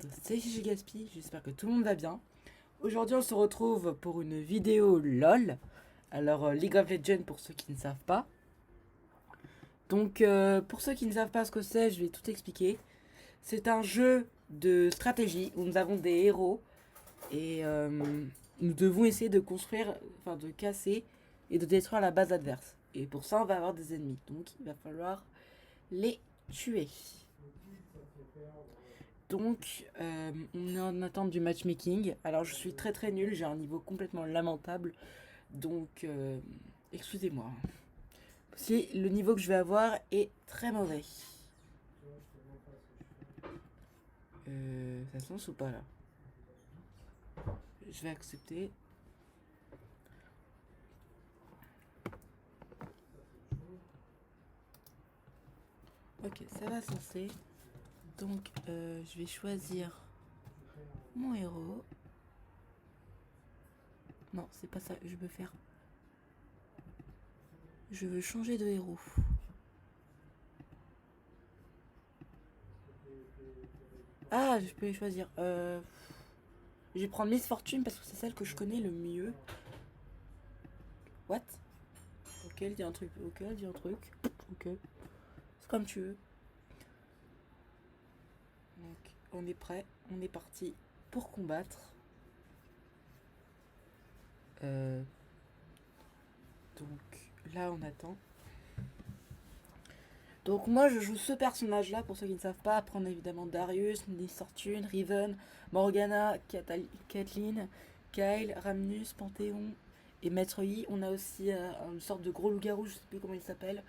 monde, c'est Gaspi, j'espère que tout le monde va bien. Aujourd'hui on se retrouve pour une vidéo LOL, alors League of Legends pour ceux qui ne savent pas. Donc pour ceux qui ne savent pas ce que c'est, je vais tout expliquer. C'est un jeu de stratégie où nous avons des héros et nous devons essayer de construire, enfin de casser et de détruire la base adverse. Et pour ça on va avoir des ennemis, donc il va falloir les tuer. Donc, on est en attente du matchmaking. Alors, je suis très très nul, j'ai un niveau complètement lamentable. Donc, excusez-moi. Si le niveau que je vais avoir est très mauvais. Ça se lance ou pas là? Je vais accepter. Ok, ça va se lancer. Donc, je vais choisir mon héros. Non, c'est pas ça. Je veux faire. Je veux changer de héros. Ah, je peux les choisir. Je vais prendre Miss Fortune parce que c'est celle que je connais le mieux. What? Ok, elle dit un truc. Ok, elle dit un truc. Ok. C'est comme tu veux. Donc, on est prêt. On est parti pour combattre. Donc, là, on attend. Donc, moi, je joue ce personnage-là. Pour ceux qui ne savent pas, prendre évidemment Darius, Miss Fortune, Riven, Morgana, Caitlyn, Kyle, Ramnus, Panthéon et Maître Yi. On a aussi une sorte de gros loup-garou, je sais plus comment il s'appelle.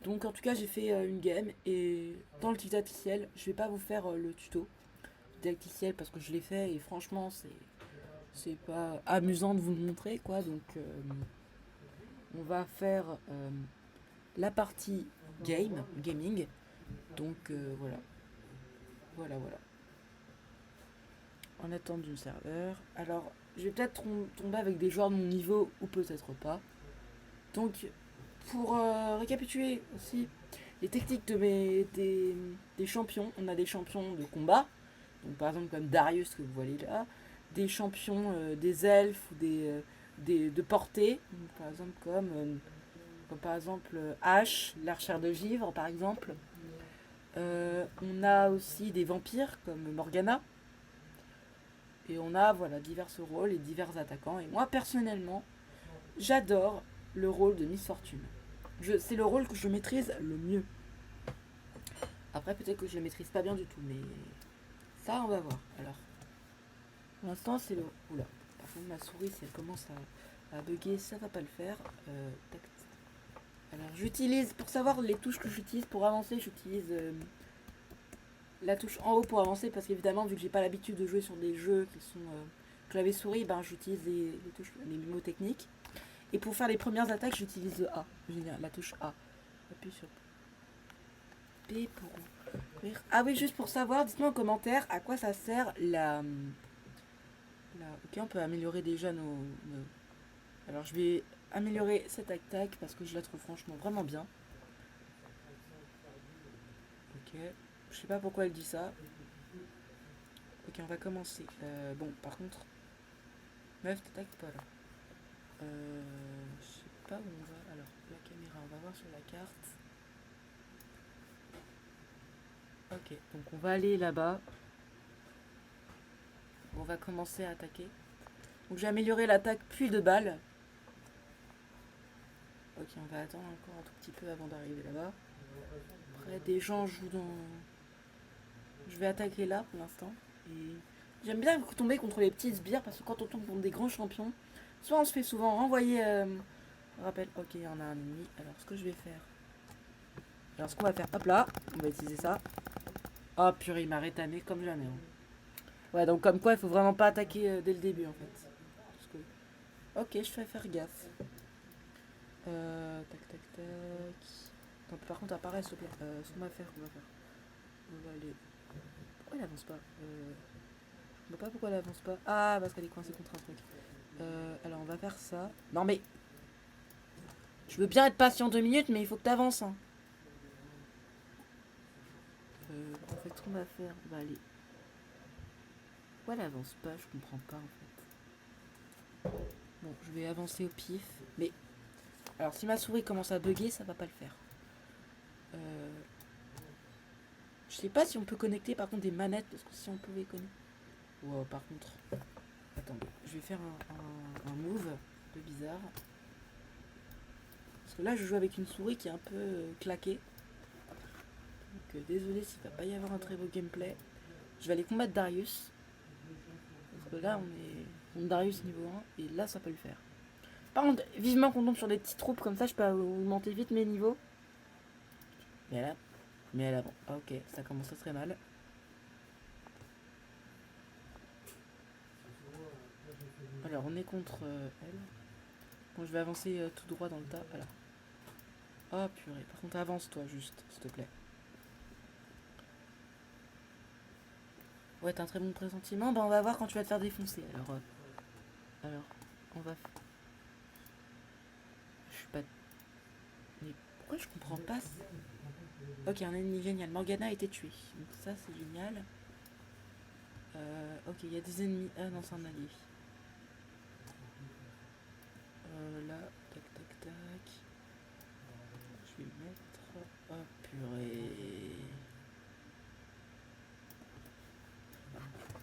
Donc en tout cas j'ai fait une game et dans le didacticiel, je vais pas vous faire le tuto didacticiel parce que je l'ai fait et franchement c'est pas amusant de vous le montrer quoi. Donc on va faire la partie gaming. Donc voilà. Voilà. En attente du serveur. Alors je vais peut-être tomber avec des joueurs de mon niveau ou peut-être pas. Donc pour récapituler aussi les techniques des champions, on a des champions de combat, donc par exemple comme Darius que vous voyez là, des champions des elfes ou de portée, donc, par exemple comme par exemple Ashe, l'archère de givre par exemple. On a aussi des vampires comme Morgana. Et on a voilà divers rôles et divers attaquants. Et moi personnellement, j'adore le rôle de Miss Fortune. C'est le rôle que je maîtrise le mieux. Après, peut-être que je le maîtrise pas bien du tout, mais ça, on va voir. Alors, pour l'instant, c'est le. Oula, par contre, ma souris, si elle commence à bugger, ça va pas le faire. Tac. Alors, j'utilise, pour savoir les touches que j'utilise pour avancer, j'utilise la touche en haut pour avancer, parce qu'évidemment, vu que j'ai pas l'habitude de jouer sur des jeux qui sont clavier-souris, ben, j'utilise les touches, les mots techniques. Et pour faire les premières attaques, j'utilise le A, la touche A. Appuie sur P pour ouvrir. Ah oui, juste pour savoir, dites-moi en commentaire à quoi ça sert Ok, on peut améliorer déjà nos... Alors je vais améliorer cette attaque parce que je la trouve franchement vraiment bien. Ok, je sais pas pourquoi elle dit ça. Ok, on va commencer. Bon, par contre... Meuf, t'attaques pas là. Je sais pas où on va. Alors, la caméra, on va voir sur la carte. Ok, donc on va aller là-bas. On va commencer à attaquer. Donc j'ai amélioré l'attaque puis de balles. Ok, on va attendre encore un tout petit peu avant d'arriver là-bas. Après, des gens jouent dans... Je vais attaquer là pour l'instant. Et j'aime bien tomber contre les petits sbires parce que quand on tombe contre des grands champions, soit on se fait souvent renvoyer... Rappel, ok, il y en a un ennemi. Alors, ce que je vais faire... Alors, ce qu'on va faire, hop là, on va utiliser ça. Oh purée, il m'a rétamé comme jamais. Hein. Ouais, donc comme quoi, il faut vraiment pas attaquer dès le début en fait. Parce que... Ok, je vais faire gaffe. Tac. Attends, par contre, apparaît s'il te plaît. Ce qu'on va faire, on va aller. Pourquoi il avance pas Je vois pas pourquoi il avance pas. Ah, parce qu'elle est coincée contre un truc. Alors, on va faire ça. Non, mais. Je veux bien être patient 2 minutes, mais il faut que t'avances. Hein. En fait, ce qu'on va faire, on va aller Pourquoi elle avance pas? Je comprends pas en fait. Bon, je vais avancer au pif. Mais alors si ma souris commence à bugger, ça va pas le faire. Je sais pas si on peut connecter par contre des manettes, parce que si on pouvait connecter. Wow, par contre. Attendez, je vais faire un move un peu bizarre. Parce que là je joue avec une souris qui est un peu claquée. Donc désolé s'il va pas y avoir un très beau gameplay. Je vais aller combattre Darius. Parce que là on est Darius niveau 1 et là ça peut le faire. Par contre, vivement qu'on tombe sur des petites troupes comme ça, je peux augmenter vite mes niveaux. Mais là, bon, ah, ok, ça commence très mal. Alors on est contre elle. Bon, je vais avancer tout droit dans le tas. Voilà. Oh purée, par contre avance-toi juste, s'il te plaît. Ouais, t'as un très bon pressentiment. Bah on va voir quand tu vas te faire défoncer. Alors on va... Je suis pas... Mais pourquoi je comprends pas? Ok, un ennemi génial. Morgana a été tuée. Donc ça c'est génial. Ok, il y a des ennemis. Ah non, c'est un allié. Là, tac tac tac. Je vais mettre... Oh purée.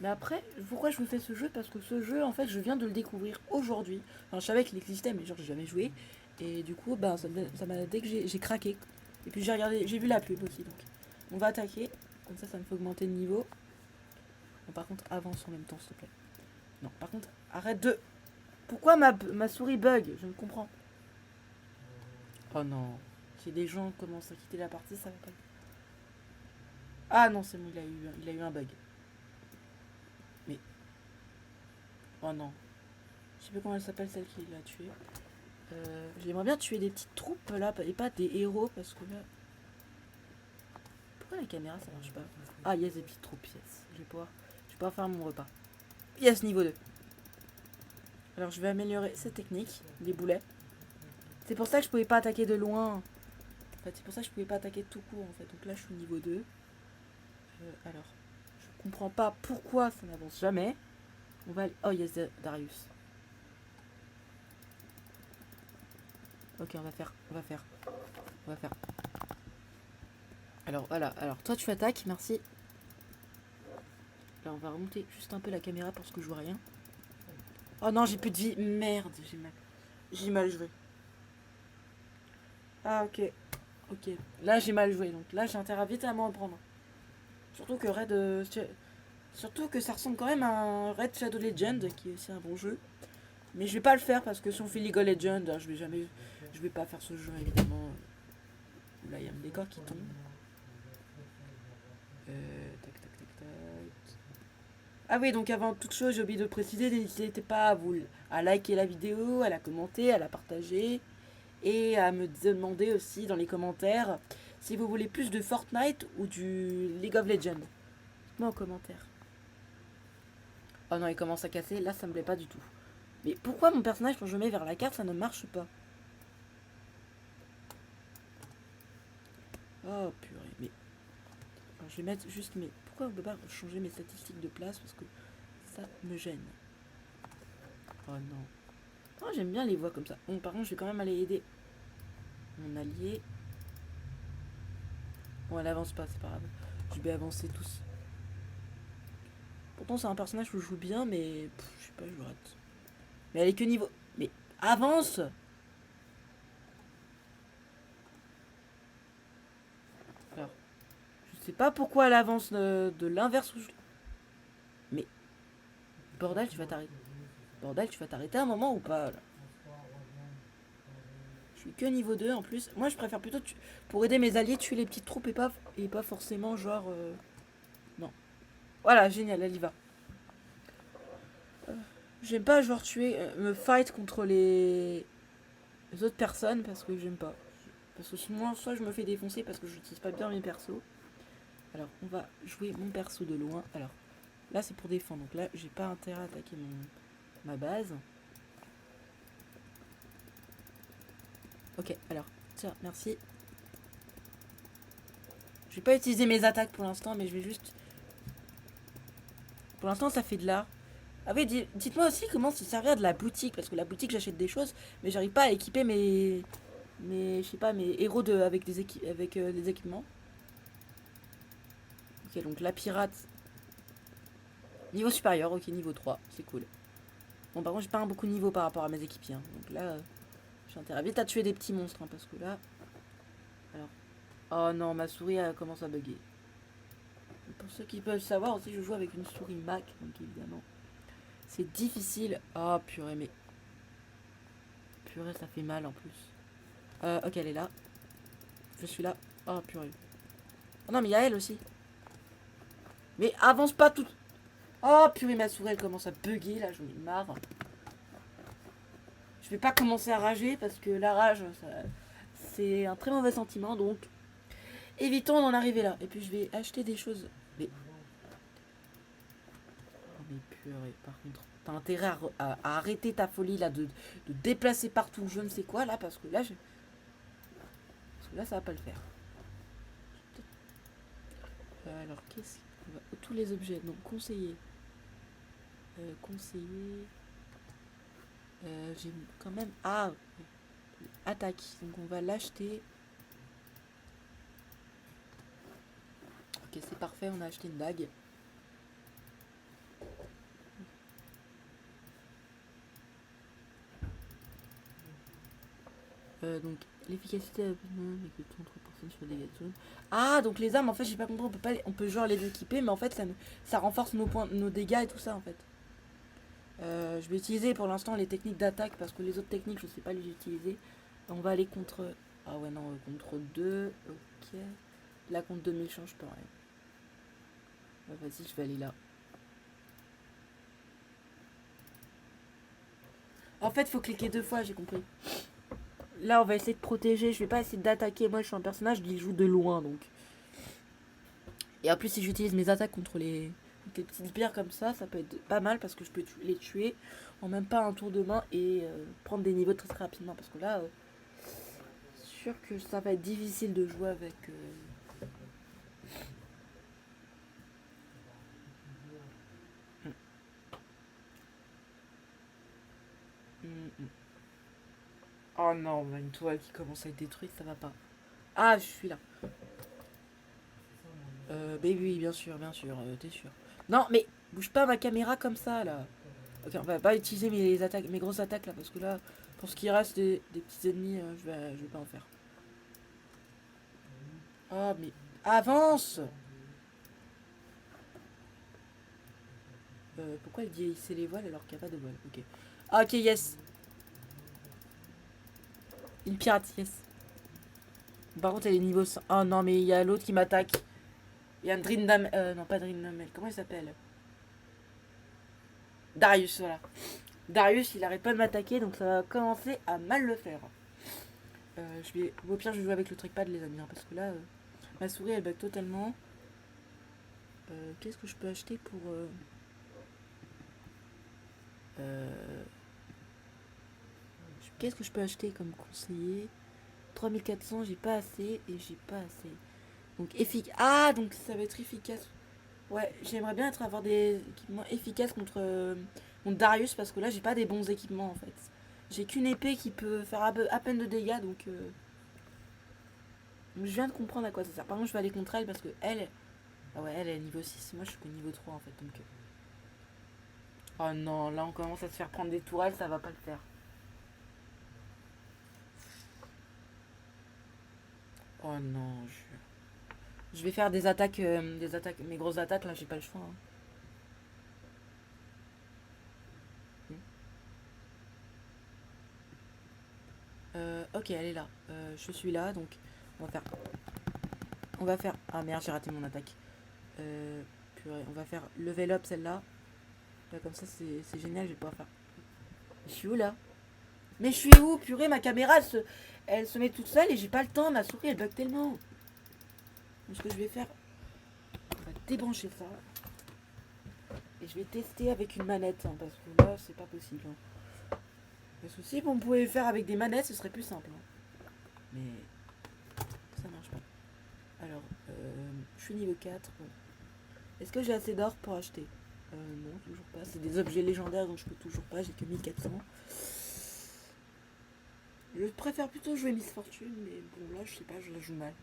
Mais après, pourquoi je me fais ce jeu? Parce que ce jeu, en fait, je viens de le découvrir aujourd'hui. Enfin, je savais qu'il existait, mais genre, j'ai jamais joué. Et du coup, bah, ça m'a dès que j'ai craqué. Et puis j'ai regardé, j'ai vu la pub aussi. Donc, on va attaquer. Comme ça me fait augmenter le niveau. Bon, par contre, avance en même temps, s'il te plaît. Non, par contre, arrête de... Pourquoi ma souris bug? Je ne comprends. Oh non. Si des gens commencent à quitter la partie, ça va pas. Ah non, c'est bon, il a eu un bug. Mais... Oh non. Je sais pas comment elle s'appelle, celle qui l'a tué. J'aimerais bien tuer des petites troupes là, et pas des héros, parce que là... Pourquoi la caméra ça marche pas? Ah, yes, des petites troupes, yes. Je vais pouvoir faire mon repas. Yes, niveau 2. Alors je vais améliorer cette technique, les boulets. C'est pour ça que je pouvais pas attaquer de loin. En fait, c'est pour ça que je pouvais pas attaquer tout court en fait. Donc là je suis niveau 2. Alors, je comprends pas pourquoi ça n'avance jamais. On va aller... Oh yes, Darius. Ok, on va faire. Alors voilà, alors toi tu attaques, merci. Là on va remonter juste un peu la caméra parce que je vois rien. Oh non, j'ai plus de vie. Merde, j'ai mal joué. Ah ok. Ok. Là j'ai mal joué, donc là j'ai intérêt à vite à m'en prendre. Surtout que surtout que ça ressemble quand même à un Red Shadow Legend qui est aussi un bon jeu. Mais je vais pas le faire parce que si on fait League of Legends, je vais pas faire ce jeu évidemment. Là il y a un décor qui tombe. Tac tac tac tac. Ah oui, donc avant toute chose, j'ai oublié de le préciser, n'hésitez pas à liker la vidéo, à la commenter, à la partager et à me demander aussi dans les commentaires si vous voulez plus de Fortnite ou du League of Legends. Dites-moi en commentaire. Oh non, il commence à casser, là ça me plaît pas du tout. Mais pourquoi mon personnage, quand je mets vers la carte, ça ne marche pas? Oh purée, mais... Alors, je vais mettre juste mes... Pourquoi on peut pas changer mes statistiques de place? Parce que ça me gêne. Oh non. Oh, j'aime bien les voix comme ça. Bon, par contre, je vais quand même aller aider mon allié. Bon, elle avance pas, c'est pas grave. Je vais avancer tous. Pourtant, c'est un personnage que je joue bien, mais... je sais pas, je rate. Mais elle est que niveau... Mais avance! Alors, je sais pas pourquoi elle avance de l'inverse où je... Mais... Bordel, tu vas t'arrêter. Bordel, tu vas t'arrêter un moment ou pas, là? Je suis que niveau 2 en plus. Moi, je préfère plutôt, pour aider mes alliés, tuer les petites troupes et pas forcément genre... Non. Voilà, génial, elle y va. J'aime pas genre tuer, me fight contre les autres personnes parce que j'aime pas. Parce que sinon, soit je me fais défoncer parce que je n'utilise pas bien mes persos. Alors, on va jouer mon perso de loin. Alors, là, c'est pour défendre. Donc là, j'ai pas intérêt à attaquer ma base. Ok, alors, tiens, merci. Je vais pas utiliser mes attaques pour l'instant, mais je vais juste Pour l'instant, ça fait de l'art. Ah oui, dites-moi aussi comment se servir de la boutique. Parce que la boutique, j'achète des choses, mais j'arrive pas à équiper je sais pas, mes héros avec des équipements. Ok, donc la pirate. Niveau supérieur, ok, niveau 3, c'est cool. Bon, par contre, j'ai pas beaucoup de niveau par rapport à mes équipiers. Hein. Donc là, j'ai intérêt vite à tuer des petits monstres. Hein, parce que là. Alors. Oh non, ma souris elle commence à bugger. Pour ceux qui peuvent savoir aussi, je joue avec une souris Mac. Donc évidemment. C'est difficile. Oh purée, mais. Purée, ça fait mal en plus. Ok, elle est là. Je suis là. Oh purée. Oh non, mais il y a elle aussi. Mais avance pas tout. Oh purée, ma souris elle commence à bugger là, j'en ai marre. Je vais pas commencer à rager parce que la rage, c'est un très mauvais sentiment donc évitons d'en arriver là. Et puis je vais acheter des choses. Mais. Oh mais purée, par contre, t'as intérêt à arrêter ta folie là de déplacer partout je ne sais quoi là parce que là, parce que là ça va pas le faire. Alors qu'est-ce que. Tous les objets, donc conseiller. Conseiller. J'ai quand même. Ah, attaque. Donc on va l'acheter. Ok, c'est parfait, on a acheté une dague. Donc l'efficacité avec le temps 3% sur les dégâts de zone. Ah, donc les armes, en fait, j'ai pas compris, on peut genre les équiper, mais en fait, ça renforce nos dégâts et tout ça, en fait. Je vais utiliser pour l'instant les techniques d'attaque parce que les autres techniques, je sais pas les utiliser. On va aller contre. Ah ouais, non, contre 2. Ok. Là, contre 2000, change pas rien. Bah, vas-y, je vais aller là. En fait, faut cliquer 2 fois, j'ai compris. Là, on va essayer de protéger. Je vais pas essayer d'attaquer. Moi, je suis un personnage qui joue de loin, donc. Et en plus, si j'utilise mes attaques contre les petites bières comme ça peut être pas mal parce que je peux les tuer en même pas un tour de main et prendre des niveaux très, très rapidement. Parce que là, sûr que ça va être difficile de jouer avec. Oh non, on a une toile qui commence à être détruite, ça va pas. Ah, je suis là. Oui, bien sûr, t'es sûr. Non, mais bouge pas ma caméra comme ça là. Ok, on va pas utiliser mes grosses attaques là parce que là, pour ce qui reste des petits ennemis, je vais pas en faire. Ah, mais avance. Pourquoi il dit hisser les voiles alors qu'il n'y a pas de voile? Ok. Ah, ok, yes. Une pirate, yes. Par contre, elle est niveau 100. Oh non, mais il y a l'autre qui m'attaque. Il y a un Drindam. Non, pas Drindamel. Comment il s'appelle? Darius, voilà. Darius, il arrête pas de m'attaquer, donc ça va commencer à mal le faire. Au pire, je vais jouer avec le trackpad, les amis, hein, parce que là, ma souris, elle bug totalement. Qu'est-ce que je peux acheter pour. Qu'est-ce que je peux acheter comme conseiller? 3400, j'ai pas assez et j'ai pas assez. Donc efficace. Ah, donc ça va être efficace. Ouais, j'aimerais bien avoir des équipements efficaces contre Darius parce que là j'ai pas des bons équipements en fait. J'ai qu'une épée qui peut faire à peine de dégâts donc je viens de comprendre à quoi ça sert. Par contre, je vais aller contre elle parce que elle. Ah ouais, elle est niveau 6. Moi je suis que niveau 3 en fait donc. Oh non, là on commence à se faire prendre des tourelles, ça va pas le faire. Oh non, je vais faire des attaques, mes grosses attaques là, j'ai pas le choix. Hein. Ok, elle est là. Je suis là, donc on va faire. On va faire. Ah merde, j'ai raté mon attaque. Purée, on va faire level up celle-là. Là, comme ça, c'est génial, je vais pouvoir faire. Je suis où là? Mais je suis où? Purée, ma caméra elle se met toute seule et j'ai pas le temps. Ma souris elle bug tellement. Donc, ce que je vais faire, on va débrancher ça. Et je vais tester avec une manette hein, parce que là, c'est pas possible. Hein. Parce que si on pouvait faire avec des manettes, ce serait plus simple. Hein. Mais ça marche pas. Alors, je suis niveau 4. Bon. Est-ce que j'ai assez d'or pour acheter? Non, toujours pas. C'est des objets légendaires donc je peux toujours pas. J'ai que 1400. Je préfère plutôt jouer Miss Fortune, mais bon, là, je sais pas, je la joue mal.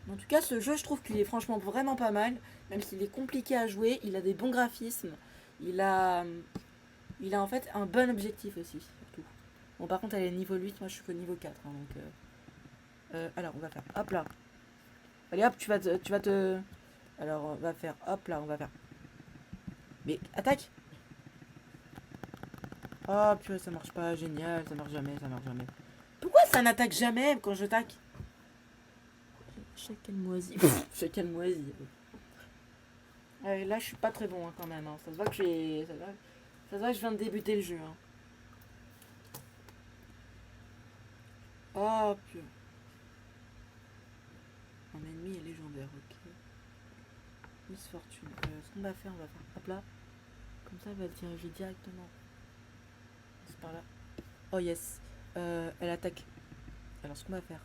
En tout cas, ce jeu, je trouve qu'il est franchement vraiment pas mal. Même s'il est compliqué à jouer, il a des bons graphismes. Il a, il a en fait un bon objectif aussi, surtout. Bon, par contre, elle est niveau 8, moi je suis qu'au niveau 4. Hein, donc, alors, on va faire hop là. Allez hop, tu vas te. Alors, on va faire hop là, on va faire. Mais attaque. Oh purée, ça marche pas, génial, ça marche jamais, ça marche jamais. Pourquoi ça n'attaque jamais quand je tac? Chacun moisi. Chacun moisi. Là, je suis pas très bon hein, quand même. Hein. Ça se voit que j'ai. Ça se voit que je viens de débuter le jeu. Hein. Oh purée. Un ennemi est légendaire, ok. Miss Fortune. Ce qu'on va faire, on va faire hop là. Comme ça, elle va se diriger directement. C'est par là. Oh yes. Elle attaque. Alors, ce qu'on va faire,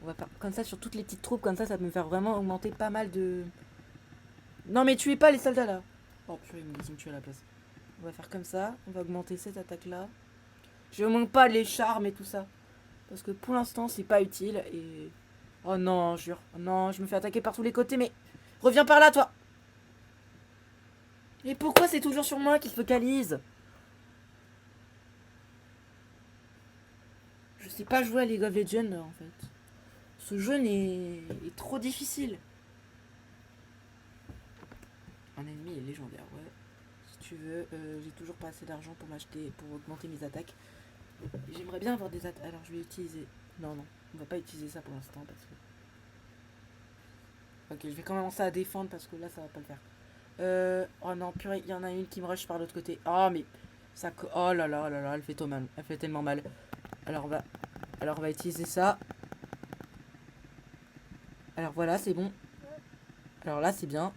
on va faire comme ça sur toutes les petites troupes. Comme ça peut me faire vraiment augmenter pas mal de. Non, mais tuez pas les soldats là. Oh purée, ils me tuent à la place. On va faire comme ça. On va augmenter cette attaque là. Je manque pas les charmes et tout ça. Parce que pour l'instant, c'est pas utile. Et. Oh non, jure. Non, je me fais attaquer par tous les côtés, mais. Reviens par là, toi. Et pourquoi c'est toujours sur moi qu'il se focalise? Je sais pas jouer à League of Legends en fait. Ce jeu est trop difficile. Un ennemi est légendaire, ouais. Si tu veux, j'ai toujours pas assez d'argent pour m'acheter, pour augmenter mes attaques. J'aimerais bien avoir des attaques. Alors je vais utiliser. Non, non, on va pas utiliser ça pour l'instant parce que. Ok, je vais quand même commencer à défendre parce que là ça va pas le faire. Oh non, purée, il y en a une qui me rush par l'autre côté. Oh mais ça, oh là là là là, elle fait trop mal, elle fait tellement mal. Alors on va utiliser ça. Alors voilà, c'est bon. Alors là, c'est bien.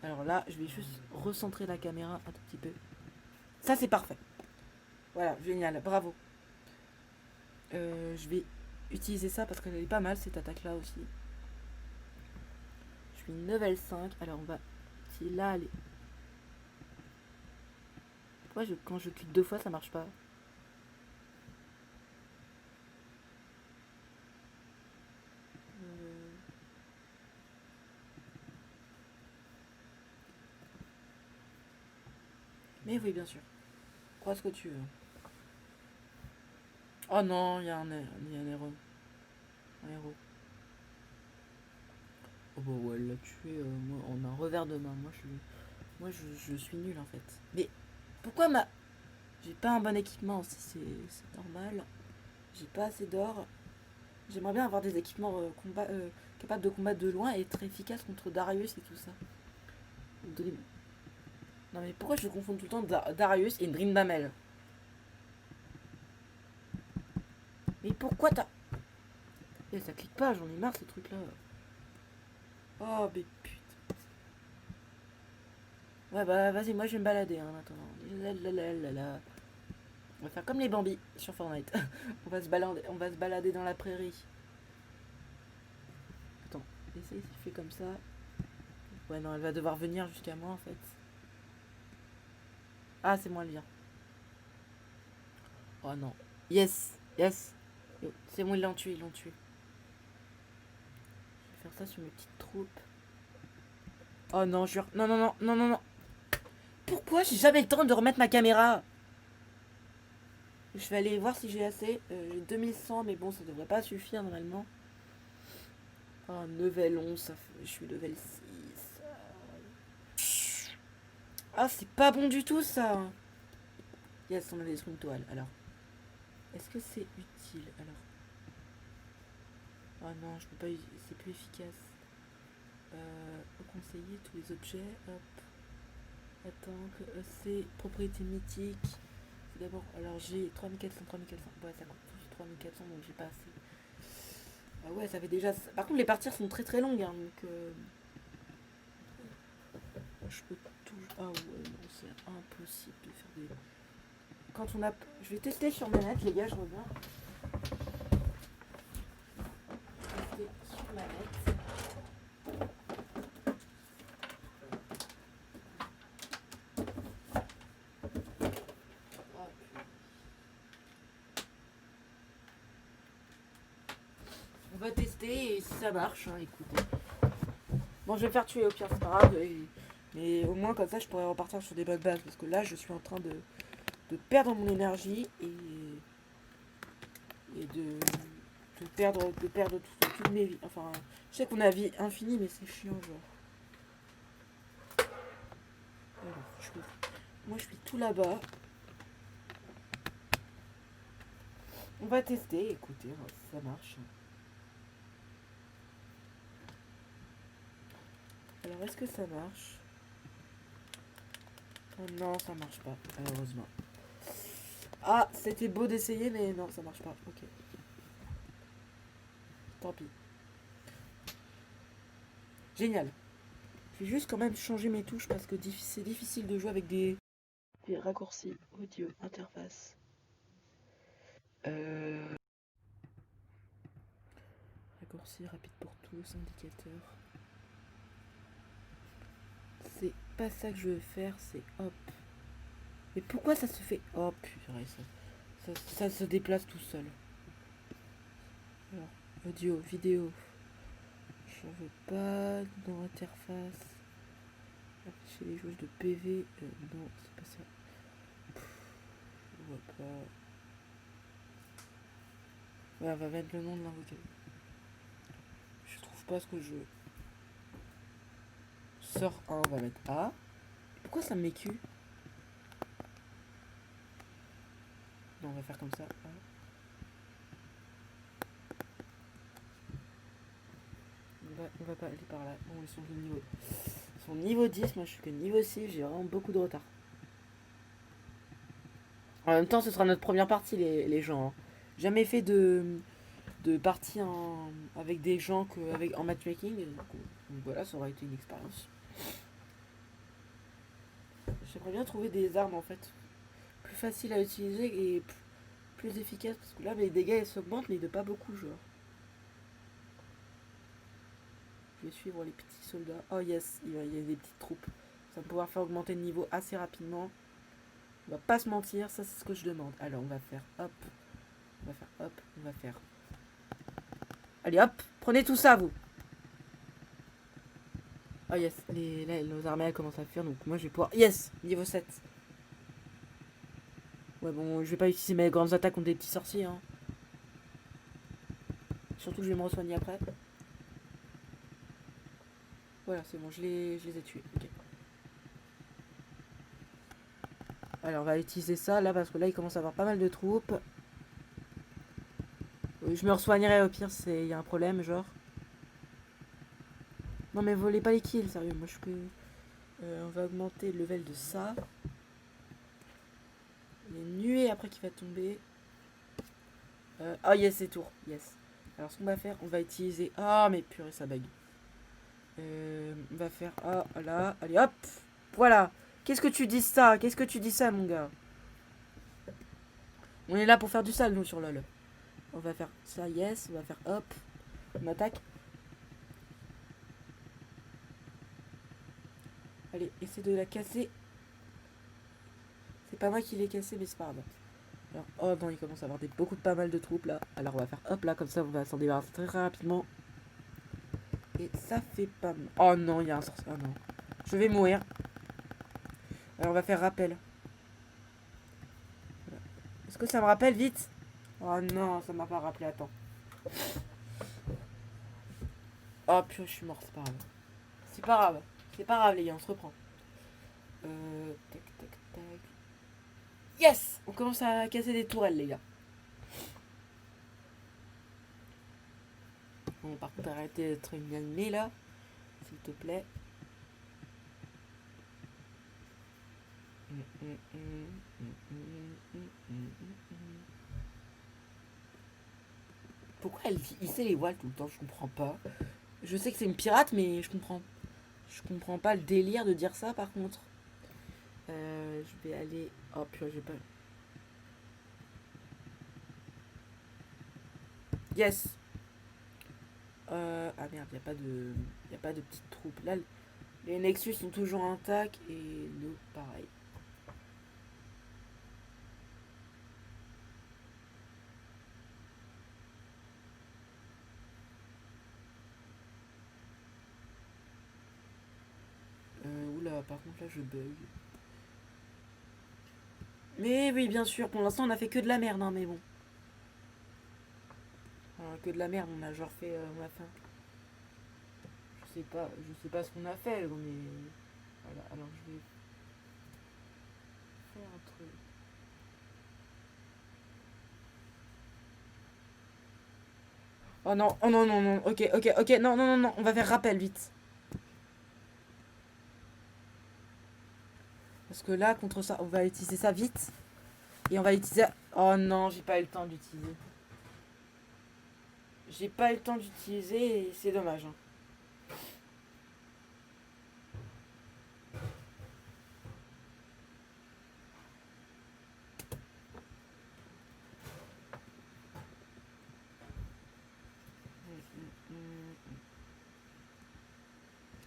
Alors là, je vais juste recentrer la caméra un tout petit peu. Ça, c'est parfait. Voilà, génial, bravo. Je vais utiliser ça parce qu'elle est pas mal cette attaque là aussi. Je suis level 5. Alors on va. Si là, elle est. Pourquoi quand je clique 2 fois, ça marche pas? Mais oui, bien sûr. Crois ce que tu veux. Oh non, il y a un héros. Un héros. Oh bah ouais, elle l'a tué moi, en un revers de main. Je suis nul en fait. Mais pourquoi ma. J'ai pas un bon équipement aussi, c'est normal. J'ai pas assez d'or. J'aimerais bien avoir des équipements capables de combattre de loin et être efficaces contre Darius et tout ça. Dream. Non mais pourquoi je confonds tout le temps Darius et Dream Damel? Mais pourquoi t'as. Eh, ça clique pas, j'en ai marre ces trucs là. Oh mais putain. Ouais bah vas-y, moi je vais me balader hein, maintenant. On va faire comme les Bambis sur Fortnite. On va se balader dans la prairie. Attends, essaye si je fais comme ça. Ouais non, elle va devoir venir jusqu'à moi en fait. Ah c'est moi le bien. Oh non. Yes, yes. C'est bon, ils l'ont tué, ils l'ont tué. Je vais faire ça sur mes petites troupes. Oh non, jure. Non, non, non, non, non, non. Pourquoi j'ai jamais le temps de remettre ma caméra? Je vais aller voir si j'ai assez. J'ai 2100, mais bon, ça devrait pas suffire normalement. Oh, level 11, ça fait... je suis level 6. Ah, c'est pas bon du tout ça. Yes, on a des une toile. Alors, est-ce que c'est utile? Alors, oh non, je peux pas. C'est plus efficace. Conseiller tous les objets. Hop. Attends, c'est propriété mythique. C'est d'abord. Alors j'ai 3400. Ouais, ça coûte plus 3400 donc j'ai pas assez. Ah ouais, ça fait déjà. Par contre, les parties sont très très longues. Hein, donc. Je peux tout. Ah ouais, non, c'est impossible de faire des. Quand on a. Je vais tester sur manette, les gars, je reviens. Tester manette. On va tester et si ça marche, hein, écoutez. Bon, je vais me faire tuer au pire, c'est pas grave. Mais au moins, comme ça, je pourrais repartir sur des bonnes bases. Parce que là, je suis en train de perdre mon énergie et de perdre toutes mes vies. Enfin, je sais qu'on a vie infinie, mais c'est chiant, genre. Alors, moi, je suis tout là-bas. On va tester, écoutez, ça marche. Alors, est-ce que ça marche? Oh non, ça marche pas, malheureusement. Ah, c'était beau d'essayer, mais non, ça marche pas. Ok. Tant pis. Génial. Je vais juste quand même changer mes touches parce que c'est difficile de jouer avec des raccourcis audio interface. Raccourci rapide pour tous, indicateur. C'est pas ça que je veux faire, c'est hop. Mais pourquoi ça se fait hop, purée, ça se déplace tout seul. Alors, audio, vidéo. J'en veux pas dans interface. Chez les joueuses de PV, non, c'est pas ça. Je vois pas. Ouais, on va mettre le nom de l'invocateur. Je trouve pas ce que je veux. Sort 1, on va mettre A. Pourquoi ça me met Q? Non, on va faire comme ça. A. On va pas aller par là. Bon, ils sont de niveau. Ils sont niveau 10, moi je suis que niveau 6, j'ai vraiment beaucoup de retard. En même temps, ce sera notre première partie, les gens. Hein. Jamais fait de partie avec des gens en matchmaking. Donc voilà, ça aura été une expérience. J'aimerais bien trouver des armes en fait plus faciles à utiliser et plus efficaces. Parce que là, les dégâts ils s'augmentent, mais de pas beaucoup, genre. Je vais suivre les petits soldats. Oh yes, il y a des petites troupes. Ça va pouvoir faire augmenter le niveau assez rapidement. On va pas se mentir, ça c'est ce que je demande. Alors on va faire hop. On va faire hop. On va faire. Allez hop, prenez tout ça vous. Oh yes, là, nos armées elles commencent à fuir, donc moi je vais pouvoir. Yes, niveau 7. Ouais bon, je vais pas utiliser mes grandes attaques contre des petits sorciers. Hein. Surtout que je vais me re-soigner après. Voilà, c'est bon, je les ai tués. Okay. Alors on va utiliser ça là parce que là il commence à avoir pas mal de troupes. Je me re-soignerai au pire s'il y a un problème, genre. Non mais volez pas les kills, sérieux, moi je peux. On va augmenter le level de ça. Il y a une nuée après qui va tomber. Oh yes, c'est tour, yes. Alors ce qu'on va faire, on va utiliser. Ah mais purée, ça bug. On va faire. Ah là, allez hop. Voilà. Qu'est-ce que tu dis ça? Qu'est-ce que tu dis ça, mon gars? On est là pour faire du sale, nous, sur LoL. On va faire ça, yes. On va faire hop. On attaque. Allez, essaie de la casser. C'est pas moi qui l'ai cassé, mais c'est pas grave. Alors, oh non, il commence à avoir pas mal de troupes là. Alors on va faire hop là, comme ça on va s'en débarrasser très rapidement. Et ça fait pas mal. Oh non, il y a un sorcier. Oh non. Je vais mourir. Alors on va faire rappel. Voilà. Est-ce que ça me rappelle vite? Oh non, ça m'a pas rappelé, attends. Oh purée, je suis mort, c'est pas grave. C'est pas grave. C'est pas grave les gars, on se reprend. Tac, tac, tac. Yes! On commence à casser des tourelles les gars. Bon, par contre, arrêtez d'être une animée là. S'il te plaît. Pourquoi elle hissait les voiles tout le temps? Je comprends pas. Je sais que c'est une pirate, mais je comprends pas le délire de dire ça par contre. Je vais aller. Oh purée, j'ai pas. Yes! Ah merde, y a pas de petites troupes. Là, les Nexus sont toujours intacts et nous, pareil. Oula, par contre là je bug. Mais oui, bien sûr, pour l'instant on a fait que de la merde, hein, mais bon. Que de la merde, on a genre fait. On a fait. Je sais pas ce qu'on a fait, mais. Voilà, alors je vais faire un truc. Oh non, oh non, non, non, ok, ok, ok, non, non, non, non, on va faire rappel vite. Parce que là, contre ça, on va utiliser ça vite. Et on va utiliser. Oh non, j'ai pas eu le temps d'utiliser. J'ai pas eu le temps d'utiliser et c'est dommage. Hein.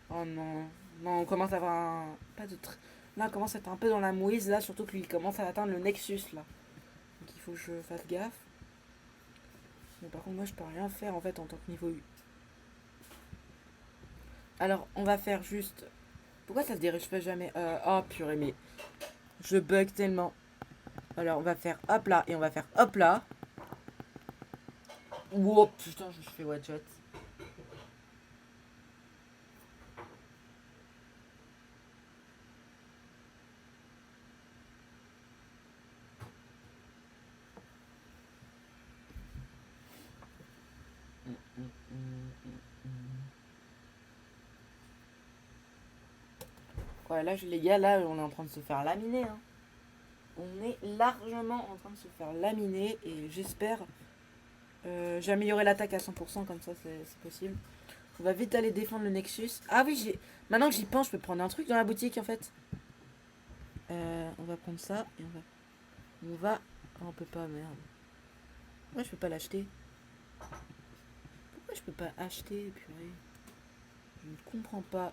Oh non. Non, on commence à avoir un. Pas de. Là, on commence à être un peu dans la mouise, là, surtout que lui, il commence à atteindre le Nexus, là. Donc il faut que je fasse gaffe. Mais par contre, moi, je peux rien faire, en fait, en tant que niveau U. Alors, on va faire juste. Pourquoi ça se dirige pas jamais Oh purée, mais. Je bug tellement. Alors, on va faire hop là, et on va faire hop là. Wow, putain, je fais one shot. Ouais, là, les gars, là, on est en train de se faire laminer. Hein. On est largement en train de se faire laminer et j'espère. J'ai amélioré l'attaque à 100%, comme ça, c'est possible. On va vite aller défendre le Nexus. Ah oui, maintenant que j'y pense, je peux prendre un truc dans la boutique, en fait. On va prendre ça et On va. Oh, on peut pas, merde. Pourquoi je peux pas l'acheter? Pourquoi je peux pas acheter, purée? Je ne comprends pas.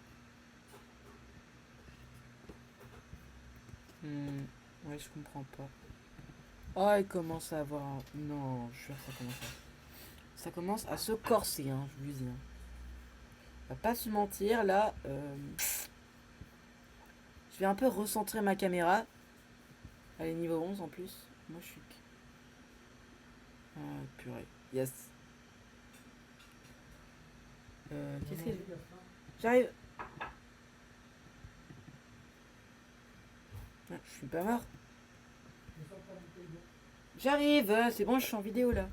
Ouais, je comprends pas. Oh, il commence à avoir un. Non, je suis sûr que ça commence à se corser, hein, je vous dis. Hein. On va pas se mentir, là. Je vais un peu recentrer ma caméra. Elle est niveau 11 en plus. Moi, je suis. Ah, purée. Yes. Qu'est-ce que. J'arrive. Ah, je suis pas mort. J'arrive, c'est bon, je suis en vidéo là.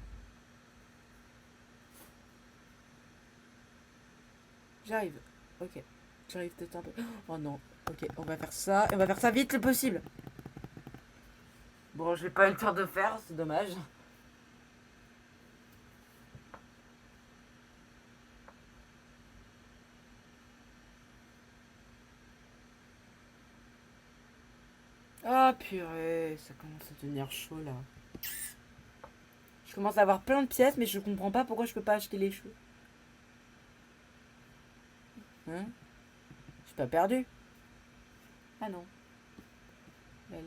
J'arrive. Ok. J'arrive peut-être un peu. Oh non. Ok, on va faire ça. Et on va faire ça vite le possible. Bon, j'ai pas eu le temps de faire, c'est dommage. Ah purée, ça commence à devenir chaud là. Je commence à avoir plein de pièces, mais je comprends pas pourquoi je peux pas acheter les cheveux. Hein? Je suis pas perdu. Ah non. Là.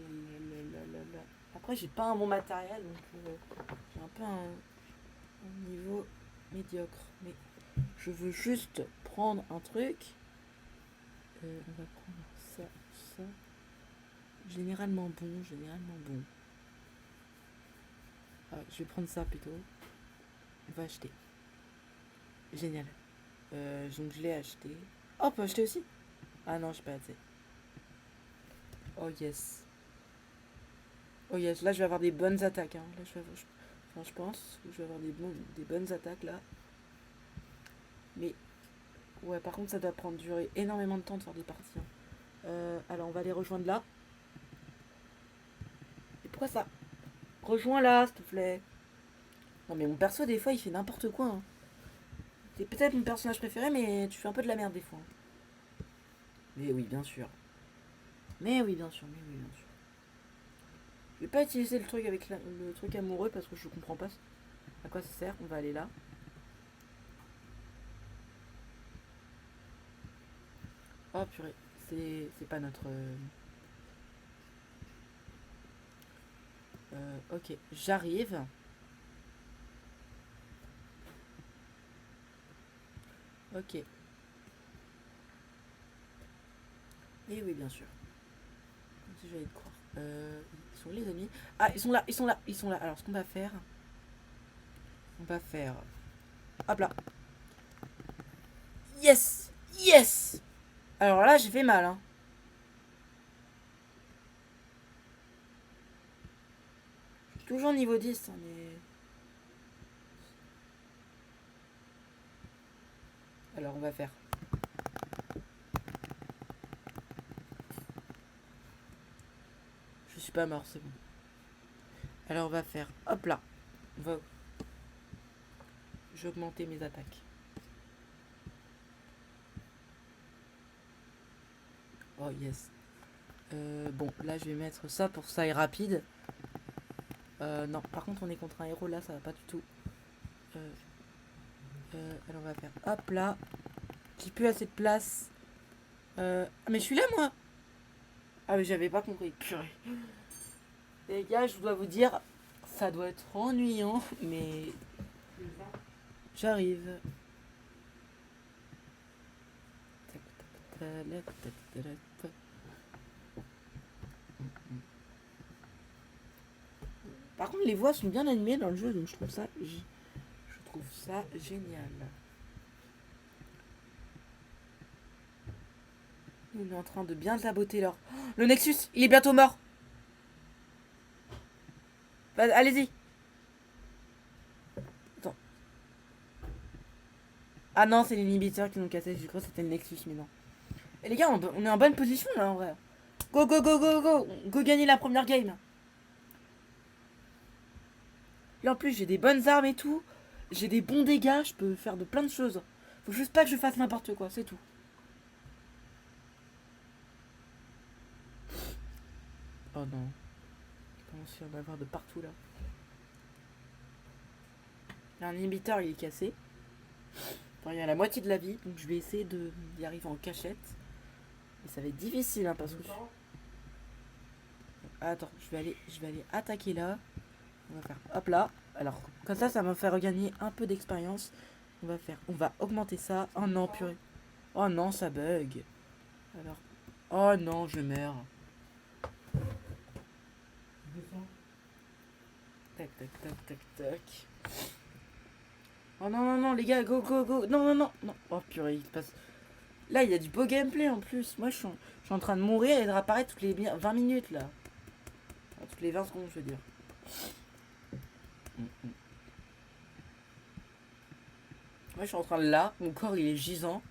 Après, j'ai pas un bon matériel, donc j'ai un peu un niveau médiocre. Mais je veux juste prendre un truc. On va prendre ça, ça. Généralement bon. Ah, je vais prendre ça plutôt. On va acheter. Génial. Donc je l'ai acheté. Oh, on peut acheter aussi? Ah non, j'ai pas assez. Oh yes. Oh yes, là je vais avoir des bonnes attaques. Hein. Là, je pense que je vais avoir des bonnes attaques là. Mais ouais, par contre, ça doit prendre durer énormément de temps de faire des parties. Hein. Alors, on va les rejoindre là. Et pourquoi ça? Rejoins là, s'il te plaît. Non, mais mon perso, des fois, il fait n'importe quoi. Hein. C'est peut-être mon personnage préféré, mais tu fais un peu de la merde des fois. Mais oui, bien sûr. Mais oui, bien sûr. Je vais pas utiliser le truc avec le truc amoureux parce que je comprends pas à quoi ça sert. On va aller là. Oh purée, c'est pas notre... ok, j'arrive. Ok. Et oui, bien sûr. Comme si j'allais te croire. Ils sont où, les amis? Ah, ils sont là, ils sont là, ils sont là. Alors, ce qu'on va faire... On va faire... Hop là. Yes! Yes! Alors là, j'ai fait mal, hein. Je suis toujours niveau 10, hein, mais... Alors, on va faire... Je suis pas mort, c'est bon. Alors, on va faire... Hop là. On va... Je vais augmenter mes attaques. Oh, yes. Bon, là, je vais mettre ça pour que ça aille rapide. Non, par contre, on est contre un héros, là, ça va pas du tout. Alors, on va faire... Hop là. J'ai plus assez de place. Ah, mais je suis là, moi. Ah, mais j'avais pas compris. Purée. Les gars, je dois vous dire, ça doit être ennuyant, mais j'arrive. Par contre, les voix sont bien animées dans le jeu, donc je trouve ça génial. On est en train de bien saboter leur... Oh, le Nexus, il est bientôt mort. Allez-y. Attends. Ah non, c'est l'inhibiteur qui nous cassé. Je crois que c'était le Nexus, mais non. Et les gars, on est en bonne position là en vrai. Go, go, go, go, go. Go gagner la première game. Là en plus, j'ai des bonnes armes et tout. J'ai des bons dégâts. Je peux faire de plein de choses. Faut juste pas que je fasse n'importe quoi, c'est tout. Oh non. Je pense qu'il y en a avoir de partout là. Un inhibiteur, il est cassé. Enfin, il y a la moitié de la vie, donc je vais essayer d'y arriver en cachette. Mais ça va être difficile, hein, parce que... Attends, je vais aller attaquer là. On va faire hop là. Alors, comme ça va me faire regagner un peu d'expérience. On va augmenter ça. Oh non, purée. Oh non, ça bug. Alors, oh non, je meurs. Tac, tac, tac, tac, tac. Oh non, non, non, les gars, go, go, go. Non, non, non, non. Oh purée, il se passe... Là, il y a du beau gameplay en plus. Moi, je suis en train de mourir et de réapparaître toutes les 20 minutes, là. Enfin, toutes les 20 secondes, je veux dire. Moi, je suis en train de là. Mon corps, il est gisant.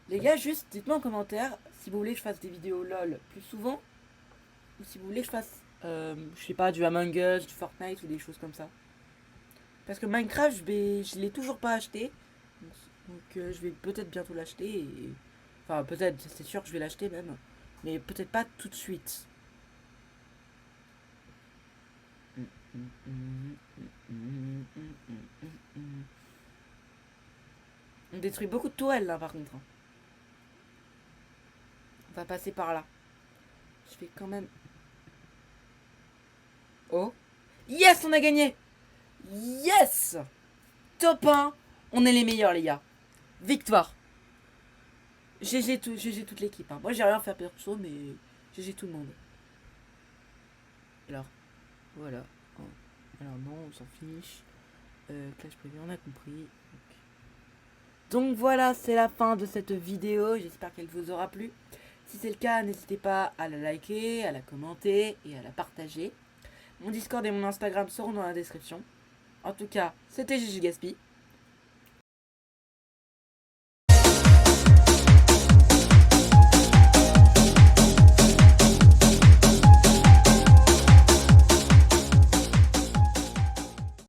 Les gars, juste dites-moi en commentaire si vous voulez que je fasse des vidéos LOL plus souvent. Ou si vous voulez que je fasse, je sais pas, du Among Us, du Fortnite ou des choses comme ça. Parce que Minecraft, je l'ai toujours pas acheté. Donc je vais peut-être bientôt l'acheter. Enfin, peut-être, c'est sûr que je vais l'acheter même. Mais peut-être pas tout de suite. On détruit beaucoup de tourelles là par contre. On va passer par là. Je vais quand même... Oh. Yes, on a gagné. Yes. Top 1. On est les meilleurs les gars. Victoire. GG toute l'équipe. Hein. Moi j'ai rien fait perso, mais GG tout le monde. Alors, voilà. Alors non, on s'en fiche. Clash privé, on a compris. Donc voilà, c'est la fin de cette vidéo. J'espère qu'elle vous aura plu. Si c'est le cas, n'hésitez pas à la liker, à la commenter et à la partager. Mon Discord et mon Instagram seront dans la description. En tout cas, c'était Gigi Gaspi.